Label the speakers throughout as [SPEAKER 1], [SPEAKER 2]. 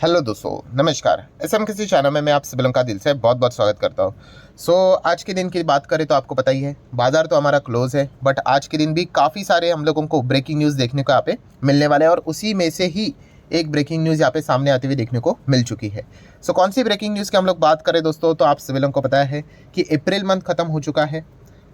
[SPEAKER 1] Hello दोस्तों, नमस्कार। किसी चैनल में मैं आप सभी का दिल से बहुत बहुत स्वागत करता हूँ। आज के दिन की बात करें तो आपको पता ही है, बाजार तो हमारा क्लोज है, बट आज के दिन भी काफ़ी सारे हम लोगों को ब्रेकिंग न्यूज़ देखने को यहाँ पे मिलने वाले हैं और उसी में से ही एक ब्रेकिंग न्यूज़ यहाँ पे सामने आती हुई देखने को मिल चुकी है। कौन सी ब्रेकिंग न्यूज़ की हम लोग बात करें दोस्तों, तो आप सभी लोगों को पता है कि अप्रैल मंथ खत्म हो चुका है।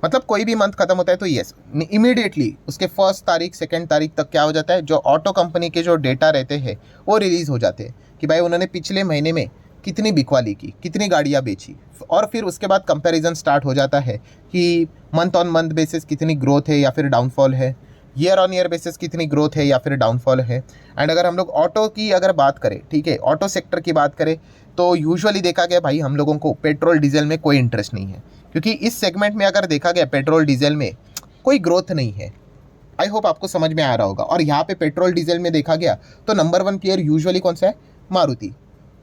[SPEAKER 1] मतलब कोई भी मंथ खत्म होता है तो यस, इमीडिएटली उसके फर्स्ट तारीख सेकेंड तारीख तक क्या हो जाता है, जो ऑटो कंपनी के जो डेटा रहते हैं वो रिलीज़ हो जाते हैं कि भाई उन्होंने पिछले महीने में कितनी बिकवाली की, कितनी गाड़ियाँ बेची, और फिर उसके बाद कंपैरिजन स्टार्ट हो जाता है कि मंथ ऑन मंथ बेसिस कितनी ग्रोथ है या फिर डाउनफॉल है, ईयर ऑन ईयर बेसिस कितनी ग्रोथ है या फिर डाउनफॉल है। एंड अगर हम लोग ऑटो की अगर बात करें, ठीक है, ऑटो सेक्टर की बात करें तो यूजुअली देखा गया भाई हम लोगों को पेट्रोल डीजल में कोई इंटरेस्ट नहीं है, क्योंकि इस सेगमेंट में अगर देखा गया पेट्रोल डीजल में कोई ग्रोथ नहीं है। आई होप आपको समझ में आ रहा होगा। और यहाँ पे पेट्रोल डीजल में देखा गया तो नंबर वन प्लेयर यूजुअली कौन सा है, मारुति।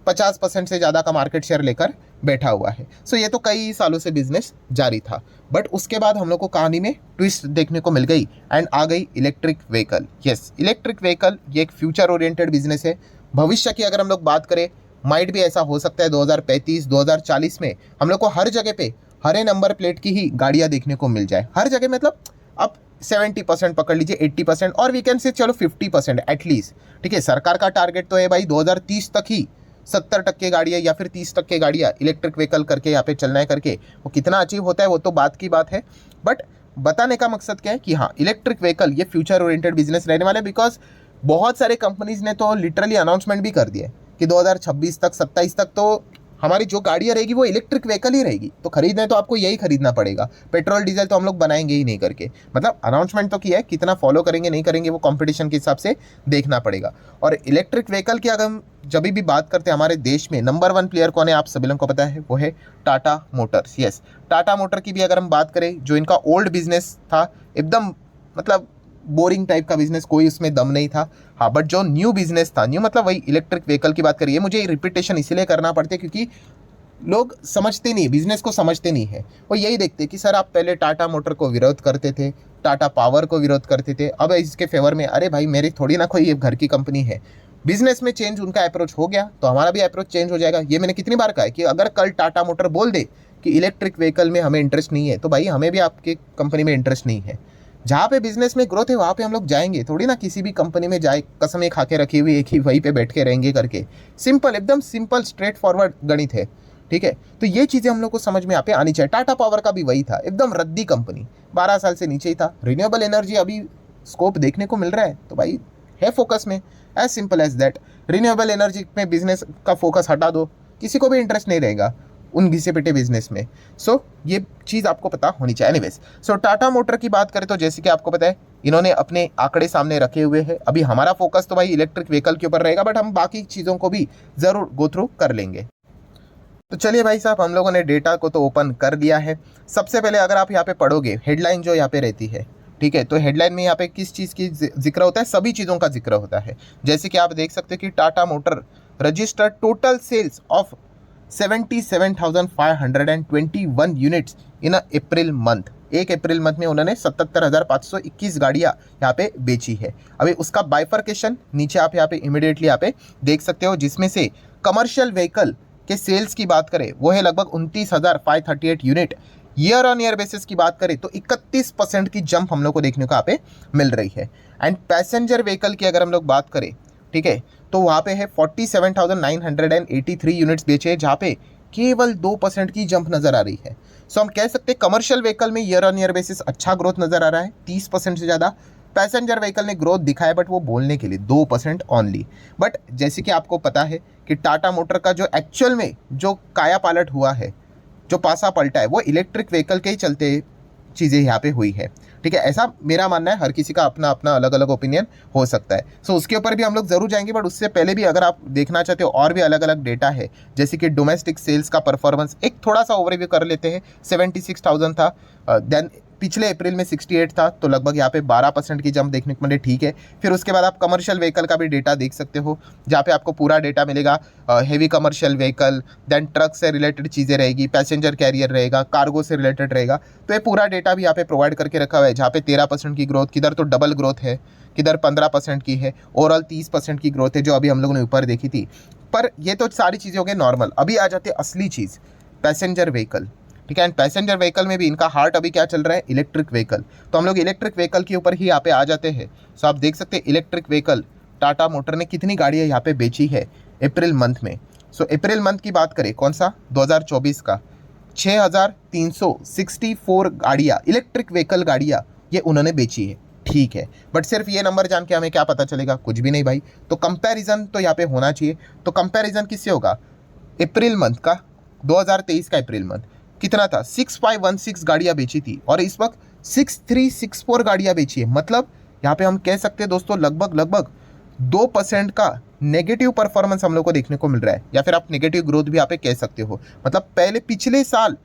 [SPEAKER 1] 50% से ज़्यादा का मार्केट शेयर लेकर बैठा हुआ है। ये तो कई सालों से बिजनेस जारी था, बट उसके बाद हम लोग को कहानी में ट्विस्ट देखने को मिल गई एंड आ गई electric vehicle. Yes, electric vehicle ये एक फ्यूचर ओरिएंटेड बिजनेस है। भविष्य की अगर हम लोग बात करें, माइट भी ऐसा हो सकता है 2035 2040 में हम लोग को हर जगह पे हरे नंबर प्लेट की ही गाड़ियाँ देखने को मिल जाए। हर जगह मतलब अब 70% पकड़ लीजिए, 80% और वी कैन से चलो 50% एटलीस्ट। ठीक है, सरकार का टारगेट तो है भाई 2030 तक ही 70% गाड़ियाँ या फिर 30% गाड़ियाँ इलेक्ट्रिक व्हीकल करके यहाँ पे चलना है करके। वो कितना अचीव होता है वो तो बात की बात है, बट बताने का मकसद क्या है कि हाँ, इलेक्ट्रिक व्हीकल ये फ्यूचर ओरिएंटेड बिजनेस रहने वाले। बिकॉज बहुत सारे कंपनीज ने तो लिटरली अनाउंसमेंट भी कर दिया कि 2026 तक 27 तक तो हमारी जो गाड़ियाँ रहेगी वो इलेक्ट्रिक व्हीकल ही रहेगी। तो खरीदना तो आपको यही खरीदना पड़ेगा, पेट्रोल डीजल तो हम लोग बनाएंगे ही नहीं करके। मतलब अनाउंसमेंट तो किया है, कितना फॉलो करेंगे नहीं करेंगे वो कंपटीशन के हिसाब से देखना पड़ेगा। और इलेक्ट्रिक व्हीकल की अगर हम जब भी बात करते हैं, हमारे देश में नंबर वन प्लेयर कौन है आप सभी लोगों को पता है, वो है Tata Motors. Yes, Tata motor की भी अगर हम बात करें, जो इनका ओल्ड बिजनेस था एकदम मतलब बोरिंग टाइप का बिजनेस, कोई उसमें दम नहीं था। हाँ, बट जो न्यू बिजनेस था, न्यू मतलब वही इलेक्ट्रिक व्हीकल की बात करिए, मुझे रिपीटेशन इसीलिए करना पड़ता है क्योंकि लोग समझते नहीं, बिजनेस को समझते नहीं है। वो यही देखते कि सर आप पहले टाटा मोटर को विरोध करते थे, टाटा पावर को विरोध करते थे, अब इसके फेवर में, अरे भाई मेरी थोड़ी ना कोई ये घर की कंपनी है। बिजनेस में चेंज उनका अप्रोच हो गया तो हमारा भी अप्रोच चेंज हो जाएगा। ये मैंने कितनी बार कहा है कि अगर कल टाटा मोटर बोल दे कि इलेक्ट्रिक व्हीकल में हमें इंटरेस्ट नहीं है, तो भाई हमें भी आपके कंपनी में इंटरेस्ट नहीं है। जहाँ पे बिजनेस में ग्रोथ है वहाँ पे हम लोग जाएंगे, थोड़ी ना किसी भी कंपनी में जाए कसमें खा के रखी हुई एक ही वहीं पे बैठ के रहेंगे करके। सिंपल, एकदम सिंपल स्ट्रेट फॉरवर्ड गणित है। ठीक है, तो ये चीज़ें हम लोग को समझ में यहाँ पे आनी चाहिए। टाटा पावर का भी वही था, एकदम रद्दी कंपनी, 12 साल से नीचे ही था। रिन्यूएबल एनर्जी अभी स्कोप देखने को मिल रहा है तो भाई है फोकस में, as simple as that. Renewable energy में बिजनेस का फोकस हटा दो, किसी को भी इंटरेस्ट नहीं रहेगा उन घिसे पिटे बिजनेस में। ये चीज़ आपको पता होनी चाहिए। एनीवेज, टाटा मोटर की बात करें तो जैसे कि आपको पता है इन्होंने अपने आंकड़े सामने रखे हुए हैं। अभी हमारा फोकस तो भाई इलेक्ट्रिक व्हीकल के ऊपर रहेगा, बट हम बाकी चीज़ों को भी ज़रूर गो थ्रू कर लेंगे। तो चलिए भाई साहब, हम लोगों ने डेटा को तो ओपन कर दिया है। सबसे पहले अगर आप यहाँ पे पढ़ोगे हेडलाइन जो यहाँ पे रहती है, ठीक है, तो हेडलाइन में यहाँ पे किस चीज़ की जिक्र होता है, सभी चीज़ों का जिक्र होता है। जैसे कि आप देख सकते हैं कि Tata motor registered total sales of 77,521 units in April month. 1 April month में उन्होंने 77,521 गाड़ियाँ यहाँ पे बेची है। अभी उसका बाइफर्केशन नीचे आप यहाँ पे इमीडिएटली यहाँ पे देख सकते हो, जिसमें से कमर्शियल व्हीकल के सेल्स की बात करें वो है लगभग 29,538 unit. Year on year basis की बात करें तो 31% की जंप हम लोग को देखने को यहाँ पे मिल रही है। एंड पैसेंजर व्हीकल की अगर हम लोग बात करें, ठीक है, तो वहाँ पे है 47,983 यूनिट्स बेचे हैं, जहाँ पे केवल 2% की जंप नज़र आ रही है। हम कह सकते हैं कमर्शियल व्हीकल में ईयर ऑन ईयर बेसिस अच्छा ग्रोथ नज़र आ रहा है, 30% से ज़्यादा। पैसेंजर व्हीकल ने ग्रोथ दिखाया बट वो बोलने के लिए 2% ओनली। बट जैसे कि आपको पता है कि टाटा मोटर का जो एक्चुअल में जो काया पालट हुआ है, जो पासा पलटा है, वो इलेक्ट्रिक व्हीकल के ही चलते चीज़ें यहाँ पे हुई है। ठीक है, ऐसा मेरा मानना है। हर किसी का अपना अपना अलग अलग ओपिनियन हो सकता है। उसके ऊपर भी हम लोग ज़रूर जाएंगे, बट उससे पहले भी अगर आप देखना चाहते हो और भी अलग अलग डेटा है, जैसे कि डोमेस्टिक सेल्स का परफॉर्मेंस एक थोड़ा सा ओवरव्यू कर लेते हैं। 76,000 था, देन पिछले अप्रैल में 68 था, तो लगभग यहाँ पे 12% की जंप देखने को मिले। ठीक है, फिर उसके बाद आप कमर्शियल व्हीकल का भी डेटा देख सकते हो, जहाँ पे आपको पूरा डेटा मिलेगा। Heavy commercial vehicle, then truck से रिलेटेड चीज़ें रहेगी, पैसेंजर कैरियर रहेगा, कार्गो से रिलेटेड रहेगा। तो ये पूरा डेटा भी यहाँ पे प्रोवाइड करके रखा हुआ है, जहाँ पे 13% की ग्रोथ, किधर तो डबल ग्रोथ है, किधर 15% की है, ओवरऑल 30% की ग्रोथ है जो अभी हम लोगों ने ऊपर देखी थी। पर ये तो सारी चीज़ें हो गई नॉर्मल। अभी आ जाते असली चीज़, पैसेंजर व्हीकल। ठीक है, एंड पैसेंजर व्हीकल में भी इनका हार्ट अभी क्या चल रहा है, इलेक्ट्रिक व्हीकल। तो हम लोग इलेक्ट्रिक व्हीकल के ऊपर ही यहाँ पे आ जाते हैं। सो आप देख सकते हैं इलेक्ट्रिक व्हीकल टाटा मोटर ने कितनी गाड़ियाँ यहाँ पे बेची है अप्रैल मंथ में। सो अप्रैल मंथ की बात करें, कौन सा, 2024 का, 6364 गाड़ियाँ, इलेक्ट्रिक व्हीकल गाड़ियाँ ये उन्होंने बेची है। ठीक है, बट सिर्फ ये नंबर जान के हमें क्या पता चलेगा, कुछ भी नहीं भाई। तो कंपैरिजन तो यहाँ पे होना चाहिए। तो कंपैरिजन किससे होगा, अप्रैल मंथ का, 2023 का अप्रैल मंथ कितना था, 6516 गाड़ियाँ बेची थी, और इस वक्त 6364 गाड़ियाँ बेची है। मतलब यहाँ पे हम कह सकते हैं दोस्तों लगभग 2% का नेगेटिव परफॉर्मेंस हम लोग को देखने को मिल रहा है, या फिर आप नेगेटिव ग्रोथ भी यहाँ पे कह सकते हो। मतलब पिछले साल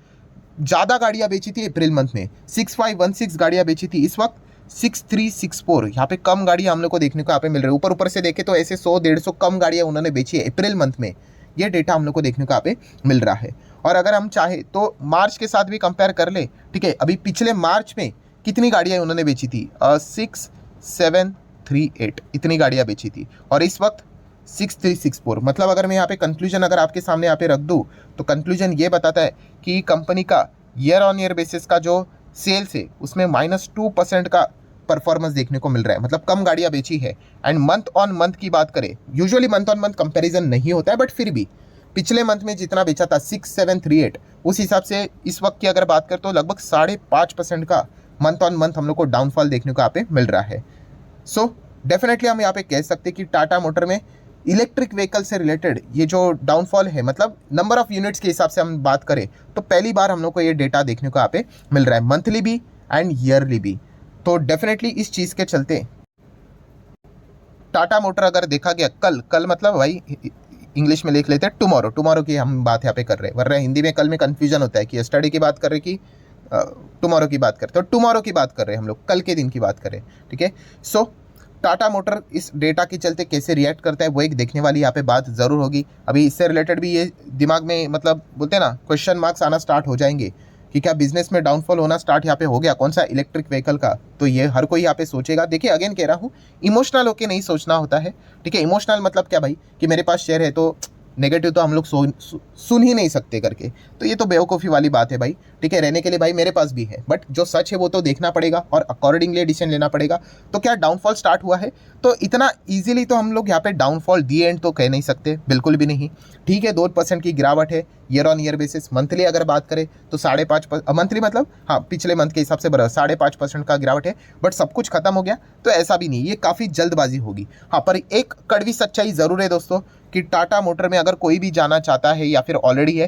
[SPEAKER 1] ज़्यादा गाड़ियाँ बेची थी अप्रैल मंथ में, 6516 गाड़ियाँ बेची थी, इस वक्त 6364, यहाँ पे कम गाड़ियाँ हम लोग को देखने को यहाँ पे मिल रही है। ऊपर से देखे तो ऐसे 100-150 कम गाड़ियाँ उन्होंने बेची है अप्रैल मंथ में, ये डेटा हम लोग को देखने को यहाँ पे मिल रहा है। और अगर हम चाहे तो मार्च के साथ भी कंपेयर कर ले, ठीक है, अभी पिछले मार्च में कितनी गाड़ियाँ उन्होंने बेची थी, 6738 इतनी गाड़ियाँ बेची थी, और इस वक्त 6364। मतलब अगर मैं यहाँ पे कंक्लूजन अगर आपके सामने यहाँ पे रख दूँ, तो कंक्लूजन ये बताता है कि कंपनी का ईयर ऑन ईयर बेसिस का जो सेल्स है उसमें -2% का परफॉर्मेंस देखने को मिल रहा है। मतलब कम गाड़ियाँ बेची है। एंड मंथ ऑन मंथ की बात करें, usually month on month comparison नहीं होता है, बट फिर भी पिछले मंथ में जितना बेचा था 6738, उस हिसाब से इस वक्त की अगर बात करें तो लगभग 5.5% का मंथ ऑन मंथ हम लोग को डाउनफॉल देखने को यहाँ पे मिल रहा है। सो डेफिनेटली हम यहाँ पे कह सकते हैं कि टाटा मोटर में इलेक्ट्रिक व्हीकल से रिलेटेड ये जो डाउनफॉल है, मतलब नंबर ऑफ यूनिट्स के हिसाब से हम बात करें तो पहली बार हम लोग को ये डेटा देखने को यहाँ पे मिल रहा है, मंथली भी एंड ईयरली भी। तो डेफिनेटली इस चीज़ के चलते टाटा मोटर अगर देखा गया कल मतलब भाई इंग्लिश में लिख लेते हैं टुमारो की हम बात यहाँ पे कर रहे हैं, वरना हिंदी में कल में कन्फ्यूजन होता है कि स्टडी की बात कर रहे कि टुमारो की बात करते, तो टुमारो की बात कर रहे हैं हम लोग, कल के दिन की बात करें। ठीक है, सो टाटा मोटर इस डेटा के चलते कैसे रिएक्ट करता है वो एक देखने वाली यहाँ पे बात ज़रूर होगी। अभी इससे रिलेटेड भी ये दिमाग में मतलब बोलते हैं ना, क्वेश्चन मार्क्स आना स्टार्ट हो जाएंगे कि क्या बिजनेस में डाउनफॉल होना स्टार्ट यहाँ पे हो गया, कौन सा, इलेक्ट्रिक व्हीकल का। तो ये हर कोई यहाँ पे सोचेगा। देखिए अगेन कह रहा हूँ, इमोशनल होके नहीं सोचना होता है। ठीक है, इमोशनल मतलब क्या भाई, कि मेरे पास शेयर है तो नेगेटिव तो हम लोग सुन ही नहीं सकते करके, तो ये तो बेवकूफ़ी वाली बात है भाई। ठीक है, रहने के लिए भाई मेरे पास भी है, बट जो सच है वो तो देखना पड़ेगा और अकॉर्डिंगली डिसीजन लेना पड़ेगा। तो क्या डाउनफॉल स्टार्ट हुआ है, तो इतना इजीली तो हम लोग यहाँ पे डाउनफॉल दी एंड तो कह नहीं सकते, बिल्कुल भी नहीं। ठीक है, 2% की गिरावट है year on year basis. Monthly अगर बात करें तो 5.5%, मंथली मतलब हाँ पिछले मंथ के हिसाब से 5.5% का गिरावट है, बट सब कुछ खत्म हो गया तो ऐसा भी नहीं, ये काफ़ी जल्दबाजी होगी। हाँ, पर एक कड़वी सच्चाई ज़रूर है दोस्तों कि टाटा मोटर में अगर कोई भी जाना चाहता है या फिर ऑलरेडी है,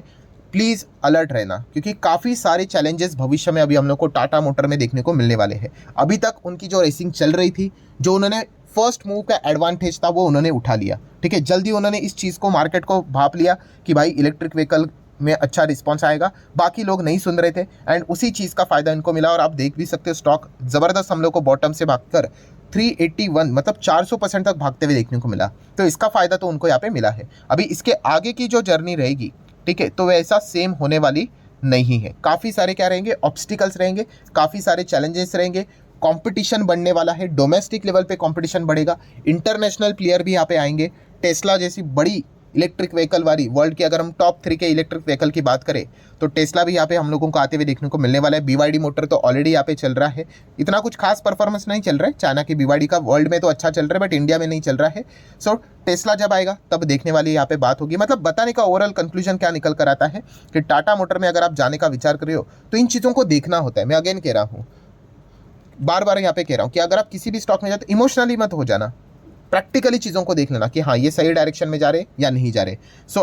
[SPEAKER 1] प्लीज़ अलर्ट रहना, क्योंकि काफ़ी सारे चैलेंजेस भविष्य में अभी हम लोग को टाटा मोटर में देखने को मिलने वाले हैं। अभी तक उनकी जो रेसिंग चल रही थी, जो उन्होंने फर्स्ट मूव का एडवांटेज था वो उन्होंने उठा लिया। ठीक है, जल्दी उन्होंने इस चीज़ को, मार्केट को भाप लिया कि भाई इलेक्ट्रिक व्हीकल में अच्छा रिस्पॉन्स आएगा। बाकी लोग नहीं सुन रहे थे एंड उसी चीज़ का फ़ायदा इनको मिला। और आप देख भी सकते हो स्टॉक ज़बरदस्त हम लोग को बॉटम से भागकर 381 मतलब 400% तक भागते हुए देखने को मिला। तो इसका फ़ायदा तो उनको यहाँ पे मिला है। अभी इसके आगे की जो जर्नी रहेगी, ठीक है, तो वैसा सेम होने वाली नहीं है। काफ़ी सारे क्या रहेंगे, ऑब्स्टिकल्स रहेंगे, काफ़ी सारे चैलेंजेस रहेंगे, कंपटीशन बढ़ने वाला है, डोमेस्टिक लेवल पे कंपटीशन बढ़ेगा, इंटरनेशनल प्लेयर भी यहाँ पे आएंगे। टेस्ला जैसी बड़ी इलेक्ट्रिक व्हीकल वाली, वर्ल्ड के अगर हम टॉप 3 के इलेक्ट्रिक व्हीकल की बात करें तो टेस्ला भी यहाँ पे हम लोगों को आते हुए देखने को मिलने वाला है। BYD मोटर तो ऑलरेडी यहाँ पे चल रहा है, इतना कुछ खास परफॉर्मेंस नहीं चल रहा है। चाइना की BYD का वर्ल्ड में तो अच्छा चल रहा है, बट इंडिया में नहीं चल रहा है। सो टेस्ला जब आएगा तब देखने वाली यहाँ पे बात होगी। मतलब बताने का ओवरऑल कंक्लूजन क्या निकल कर आता है कि टाटा मोटर में अगर आप जाने का विचार कर रहे हो तो इन चीज़ों को देखना होता है। मैं अगेन कह रहा हूँ, बार बार यहाँ पे कह रहा हूँ कि अगर आप किसी भी स्टॉक में जाते इमोशनली मत हो जाना, प्रैक्टिकली चीज़ों को देख लेना कि हाँ ये सही डायरेक्शन में जा रहे या नहीं जा रहे। सो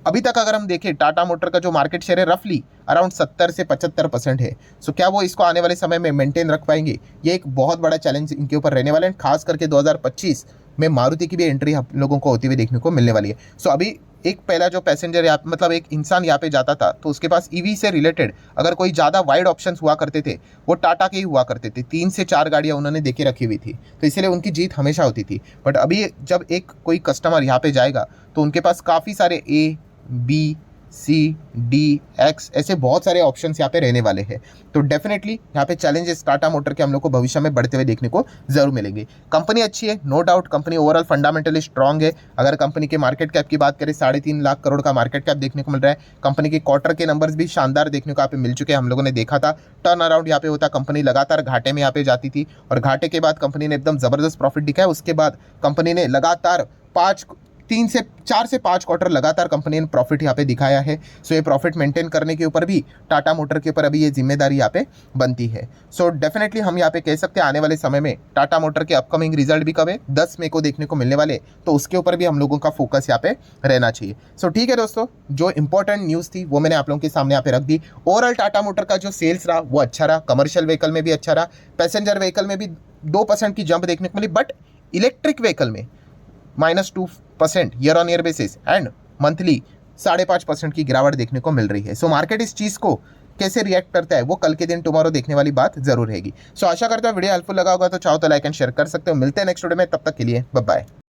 [SPEAKER 1] अभी तक अगर हम देखें टाटा मोटर का जो मार्केट शेयर है रफली अराउंड 70 से 75% है। सो क्या वो इसको आने वाले समय में मेंटेन रख पाएंगे, ये एक बहुत बड़ा चैलेंज इनके ऊपर रहने वाला है। खास करके 2025 में मारुति की भी एंट्री हम लोगों को होती हुई देखने को मिलने वाली है। सो अभी एक पहला जो पैसेंजर यहाँ मतलब एक इंसान यहाँ पे जाता था तो उसके पास ईवी से रिलेटेड अगर कोई ज़्यादा वाइड ऑप्शंस हुआ करते थे वो टाटा के ही हुआ करते थे। 3 से 4 गाड़ियाँ उन्होंने देके रखी हुई थी, तो इसलिए उनकी जीत हमेशा होती थी। बट अभी जब एक कोई कस्टमर यहाँ पे जाएगा तो उनके पास काफ़ी सारे A, B, C, D, X, ऐसे बहुत सारे ऑप्शंस यहाँ पे रहने वाले हैं। तो डेफिनेटली यहाँ पे चैलेंजेस टाटा मोटर के हम लोग को भविष्य में बढ़ते हुए देखने को जरूर मिलेंगे। कंपनी अच्छी है, no doubt, company overall fundamentally strong है। अगर कंपनी के मार्केट कैप की बात करें, 3.5 लाख करोड़ का मार्केट कैप देखने को मिल रहा है। कंपनी के क्वार्टर के नंबर्स भी शानदार देखने को यहाँ पे मिल चुके हैं, हम लोगों ने देखा था। टर्न अराउंड यहाँ पे होता, कंपनी लगातार घाटे में यहाँ पे जाती थी और घाटे के बाद कंपनी ने एकदम जबरदस्त प्रॉफिट दिखाया। उसके बाद कंपनी ने लगातार 4 से 5 क्वार्टर लगातार कंपनी ने प्रॉफिट यहाँ पे दिखाया है। सो ये प्रॉफिट मेंटेन करने के ऊपर भी टाटा मोटर के ऊपर अभी ये जिम्मेदारी यहाँ पे बनती है। सो डेफिनेटली हम यहाँ पे कह सकते हैं आने वाले समय में टाटा मोटर के अपकमिंग रिजल्ट भी कब है, 10 मई को देखने को मिलने वाले, तो उसके ऊपर भी हम लोगों का फोकस यहाँ पे रहना चाहिए। सो ठीक है दोस्तों, जो इंपॉर्टेंट न्यूज़ थी वो मैंने आप लोगों के सामने यहाँ पे रख दी। ओवरऑल टाटा मोटर का जो सेल्स रहा वो अच्छा रहा, कमर्शियल व्हीकल में भी अच्छा रहा, पैसेंजर व्हीकल में भी 2% की जंप देखने को मिली, बट इलेक्ट्रिक व्हीकल में -2% year on year basis and monthly 5.5% की गिरावट देखने को मिल रही है। सो मार्केट इस चीज़ को कैसे रिएक्ट करता है वो कल के दिन टुमारो देखने वाली बात जरूर रहेगी। सो आशा करता हूँ वीडियो हेल्पफुल लगा होगा, तो चाहो तो लाइक एंड शेयर कर सकते हो। मिलते हैं नेक्स्ट वीडियो में, तब तक के लिए बाय बाय।